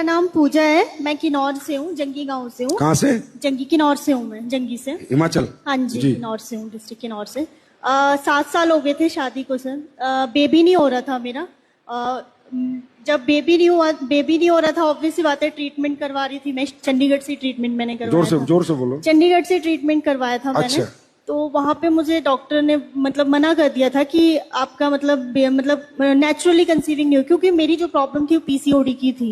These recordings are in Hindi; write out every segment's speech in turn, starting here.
नाम पूजा है, मैं किन्नौर से हूँ, जंगी गांव से हूँ। कहाँ से? जंगी, किन्नौर से हूँ मैं, जंगी से। हिमाचल? हाँ जी, किन्नौर से हूँ, डिस्ट्रिक्ट किन्नौर से। 7 साल हो गए थे शादी को सर। बेबी नहीं हो रहा था मेरा। जब बेबी नहीं हो रहा था, ऑब्वियस सी बात है, ट्रीटमेंट करवा रही थी मैं। चंडीगढ़ से ट्रीटमेंट मैंने करवाया था। जोर से बोलो। चंडीगढ़ से ट्रीटमेंट करवाया था मैंने। अच्छा। तो वहां पे मुझे डॉक्टर ने मतलब मना कर दिया था कि आपका मतलब नेचुरली कंसीविंग नहीं हो, क्योंकि मेरी जो प्रॉब्लम थी वो पीसीओडी की थी।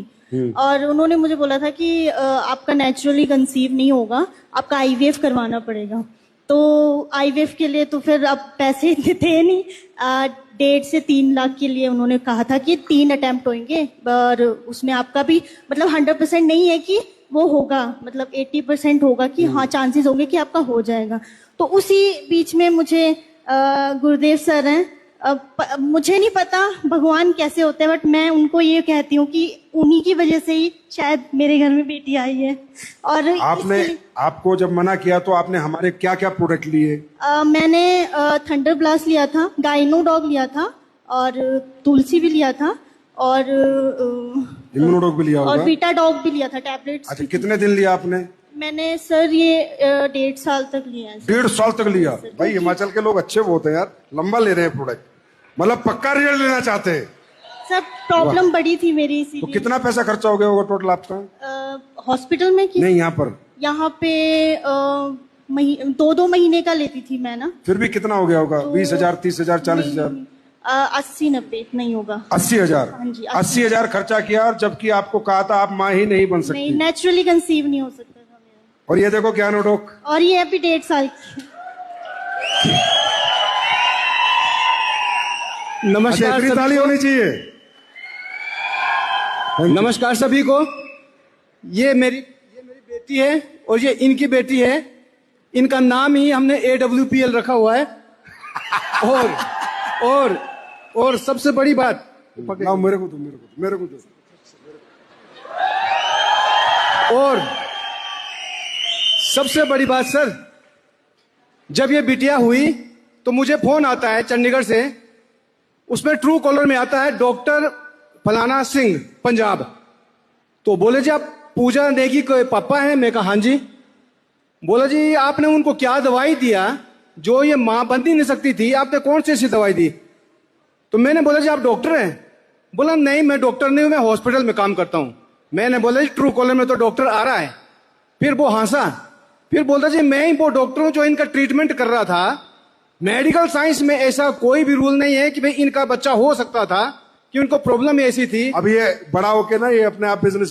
और उन्होंने मुझे बोला था कि आपका नेचुरली कंसीव नहीं होगा, आपका आईवीएफ करवाना पड़ेगा। तो आईवीएफ के लिए तो फिर अब पैसे इतने थे नहीं। 1.5 से 3 लाख के लिए उन्होंने कहा था कि 3 अटेम्प्ट होंगे, और उसमें आपका भी मतलब 100% नहीं है कि वो होगा, मतलब 80% होगा कि हाँ चांसेस होंगे कि आपका हो जाएगा। तो उसी बीच में मुझे गुरुदेव सर हैं, मुझे नहीं पता भगवान कैसे होते हैं, बट मैं उनको ये कहती हूँ कि उन्हीं की वजह से ही शायद मेरे घर में बेटी आई है। और आपको जब मना किया तो आपने हमारे क्या क्या प्रोडक्ट लिए? मैंने थंडर ब्लास्ट लिया था, गाइनो डॉग लिया था, और तुलसी भी लिया था, और इम्यूनोडॉग भी लिया होगा, और बीटा डॉग भी लिया था, टैबलेट्स। अच्छा, कितने दिन लिया आपने? मैंने सर ये 1.5 साल तक लिया है। 1.5 साल तक लिया? भाई हिमाचल के लोग अच्छे बहुत हैं यार, लंबा ले रहे हैं प्रोडक्ट, मतलब पक्का रिजल्ट लेना चाहते हैं। सब प्रॉब्लम बड़ी थी मेरी, इसीलिए। तो कितना पैसा खर्चा हो गया होगा टोटल आपका? हॉस्पिटल में नहीं, यहाँ पे 2 महीने का लेती थी मैं ना। फिर भी कितना हो गया होगा? 20,000, 30,000, 40,000? 80-90 नहीं होगा। 80,000? हाँ जी, 80,000 खर्चा किया, और जबकि आपको कहा था आप माँ ही नहीं बन सकती। नहीं, नेचुरली कंसीव नहीं हो सकता था मेरा। और ये देखो क्या नोटोक, और ये अभी 1.5 साल की। नमस्कार, इतनी ताली होनी चाहिए। नमस्कार सभी को। ये मेरी बेटी है, और ये इनकी बेटी है। इनका नाम ही हमने AWPL रखा हुआ है। और सबसे बड़ी बात, मेरे को दो। और सबसे बड़ी बात सर, जब ये बिटिया हुई तो मुझे फोन आता है चंडीगढ़ से, उसमें ट्रू कॉलर में आता है डॉक्टर फलाना सिंह पंजाब। तो बोले जी आप पूजा नेगी के पापा हैं? मैं कहा हाँ जी। बोला जी आपने उनको क्या दवाई दिया जो ये मां बन ही नहीं सकती थी, आपने कौन सी ऐसी दवाई दी? तो मैंने बोला जी आप डॉक्टर हैं? बोला नहीं मैं डॉक्टर नहीं हूं, मैं हॉस्पिटल में काम करता हूं। मैंने बोला जी ट्रू कॉलर में तो डॉक्टर आ रहा है। फिर वो हंसा, फिर बोलता जी मैं ही वो डॉक्टर हूं जो इनका ट्रीटमेंट कर रहा था। मेडिकल साइंस में ऐसा कोई भी रूल नहीं है कि भाई इनका बच्चा हो सकता था, कि उनको प्रॉब्लम ऐसी थी। अब ये बड़ा होके ना ये अपने आप बिजनेस